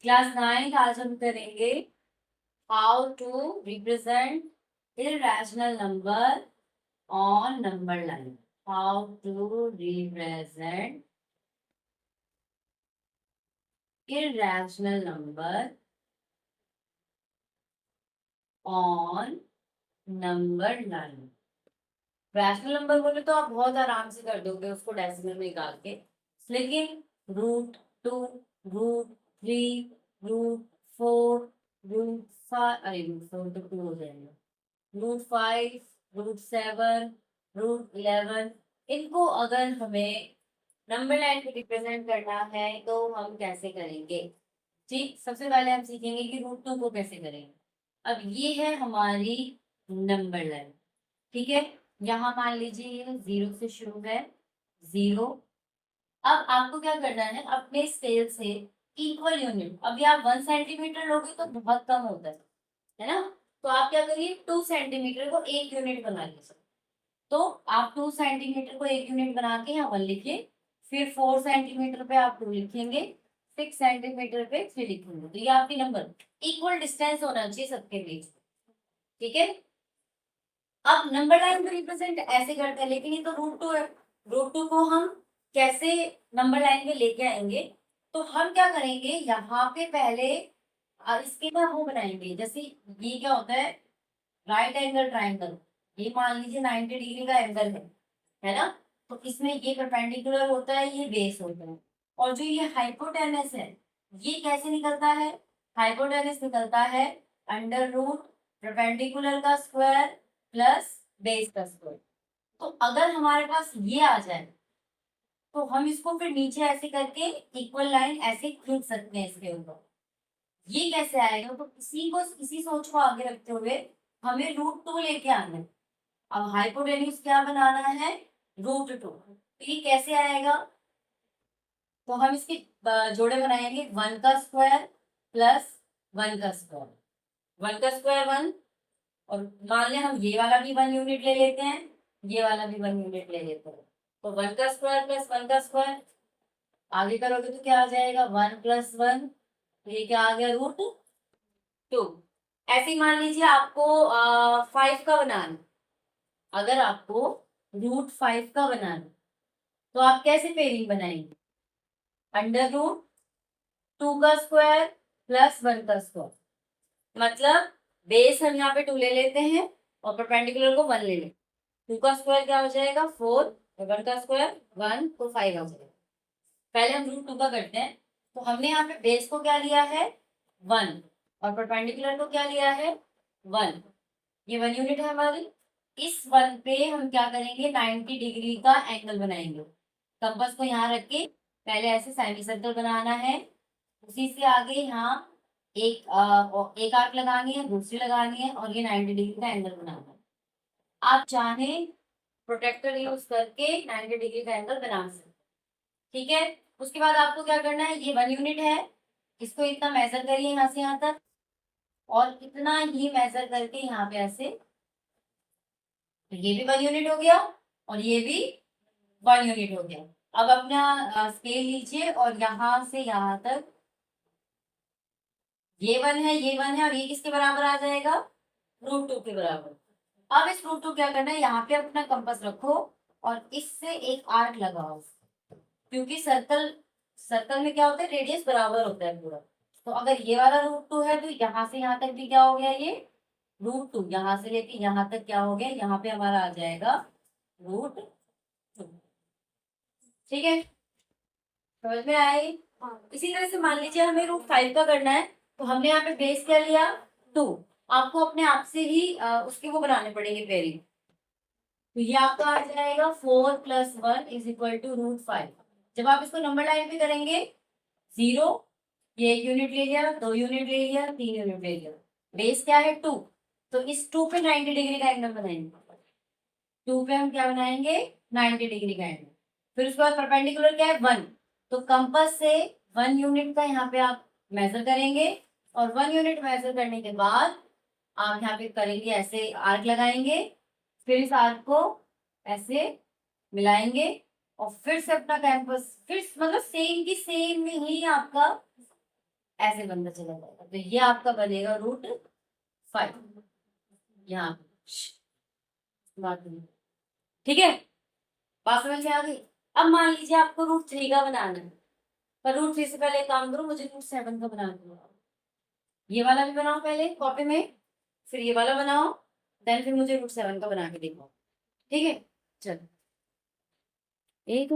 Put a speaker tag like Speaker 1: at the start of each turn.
Speaker 1: Class 9 आज हम करेंगे how to represent irrational number on number line. How to represent irrational number on number line. Rational number बोले तो आप बहुत आराम से कर दोगे उसको डेसिमल में निकाल के, लेकिन √2, √3, √4, √5, अरे √4 तो 2 हो जाएगा, √5, √7, √11, इनको अगर हमें नंबर लाइन पे रिप्रेजेंट करना है तो हम कैसे करेंगे। ठीक, सबसे पहले हम सीखेंगे कि √2 को कैसे करेंगे। अब ये है हमारी नंबर लाइन, ठीक है। यहाँ मान लीजिए ये 0 से शुरू है, 0। अब आपको क्या करना है, अपने स्केल से इक्वल यूनिट, अभी आप 1 सेंटीमीटर लोगे तो बहुत कम होता है ना। तो आप क्या करिए, 2 सेंटीमीटर को एक यूनिट बना लीजिए। तो आप 2 सेंटीमीटर को एक यूनिट बना के यहाँ 1 लिखिए, फिर 4 सेंटीमीटर पे आप 2 लिखेंगे, 6 सेंटीमीटर पे 3 लिखेंगे। तो ये आपकी नंबर इक्वल डिस्टेंस होना चाहिए सबके बीच, ठीक है। अब नंबर लाइन को रिप्रेजेंट ऐसे करते हैं, लेकिन ये तो √2 है। √2 को हम कैसे नंबर लाइन में लेके आएंगे, तो हम क्या करेंगे, यहाँ पे पहले इसके ना वो बनाएंगे। जैसे ये क्या होता है, राइट एंगल ट्राइंगल, ये मान लीजिए 90 डिग्री का एंगल है ना। तो इसमें ये परपेंडिकुलर होता है, ये बेस होता है। और जो ये हाइपोटेनस है, ये कैसे निकलता है, हाइपोटेनस निकलता है √, परपेंडिकुलर का स्क्वायर प्लस बेस का स्क्वायर। तो अगर हमारे पास ये आ जाए तो हम इसको फिर नीचे ऐसे करके इक्वल लाइन ऐसे खींच सकते हैं इसके ऊपर। ये कैसे आएगा, तो इसी सोच को आगे रखते हुए हमें √2 लेके आना है। अब हाइपोटेन्यूज क्या बनाना है, √2। तो ये कैसे आएगा, तो हम इसके जोड़े बनाएंगे, 1 का स्क्वायर प्लस 1 का स्क्वायर, 1 का स्क्वायर 1। और मान लें हम ये वाला भी 1 यूनिट ले लेते हैं, ये वाला भी 1 यूनिट ले लेते हैं। तो 1 का स्क्वायर प्लस 1 का स्क्वायर, आगे करोगे तो क्या आ जाएगा, 1 + 1, तो ये क्या आ गया, √2। ऐसे ही मान लीजिए आपको 5 का बनाना, अगर आपको √5 का बनाना, तो आप कैसे पेयरिंग बनाएंगे, √2 का स्क्वायर प्लस 1 का स्क्वायर, मतलब बेस हम यहाँ पे 2 ले लेते हैं और परपेंडिकुलर को 1 ले लेते हैं। 2 का स्क्वायर क्या हो जाएगा, 4, और 1 का स्क्वायर 1, तो 5 हो जाएगा। पहले हम √2 का करते हैं। तो हमने यहाँ पे बेस को क्या लिया है, 1, और परपेंडिकुलर को क्या लिया है, 1। ये 1 यूनिट है हमारी। इस 1 पे हम क्या करेंगे, 90 डिग्री का एंगल बनाएंगे। कंपास को यहाँ रख के पहले ऐसे सेमी सर्कल बनाना है, उसी से आगे यहाँ एक आर्क लगानी है, दूसरी लगानी है, और ये 90 डिग्री का एंगल बनाना है। आप चाहे प्रोटेक्टर यूज करके 90 डिग्री का एंगल बना सकते, ठीक है। उसके बाद आपको क्या करना है, ये 1 यूनिट है, इसको इतना मेजर करिए यहाँ से यहाँ तक, और इतना ही मेजर करके यहाँ पे ऐसे, तो ये भी 1 यूनिट हो गया और ये भी 1 यूनिट हो गया। अब अपना स्केल लीजिए और यहाँ से यहाँ तक ये 1 है, ये 1 है, और ये किसके बराबर आ जाएगा, √2 के बराबर। अब इस √2 क्या करना है, यहाँ पे अपना कंपास रखो और इससे एक आर्क लगाओ, क्योंकि सर्कल सर्कल में क्या होता है, रेडियस बराबर होता है पूरा। तो अगर ये वाला √2 है तो यहाँ से यहाँ तक भी क्या हो गया, ये √2, यहाँ से लेके यहाँ तक क्या हो गया, यहाँ पे हमारा आ जाएगा √2, ठीक है। समझ में आई। इसी तरह से मान लीजिए हमें √5 का करना है, तो हमने यहाँ पे बेस क्या लिया, 2। आपको अपने आप से ही उसके वो बनाने पड़ेंगे पेयरिंग। तो ये आपका आ जाएगा 4 + 1 = √5। जब आप इसको नंबर लाइन पे करेंगे, 0, ये 1 यूनिट ले लिया, 2 यूनिट ले लिया, 3 यूनिट ले लिया, बेस क्या है, 2। तो इस 2 पे 90 डिग्री का एंगल बनाएंगे, 2 पे हम क्या बनाएंगे, 90 डिग्री का एंगल। फिर उसके बाद परपेंडिकुलर क्या है, 1। तो कंपास से 1 यूनिट का यहाँ पे आप मेजर करेंगे, और 1 यूनिट मेजर करने के बाद आप यहाँ पे करेंगे, ऐसे आर्क लगाएंगे, फिर इस आर्क को ऐसे मिलाएंगे, और फिर से अपना कैंपस, फिर मतलब सेम की सेम में ही आपका ऐसे बनता चला जाएगा, तो ये आपका बनेगा √5 यहाँ बात नहीं। ठीक है, बात समझ में आ गई। अब मान लीजिए आपको √3 का बनाना है, पर √3 से पहले एक काम करो, मुझे √7 का बना दो। ये वाला भी बनाओ पहले कॉपी में, फिर ये वाला बनाओ, देन फिर मुझे √7 का बना के देखो। ठीक है, चलो एक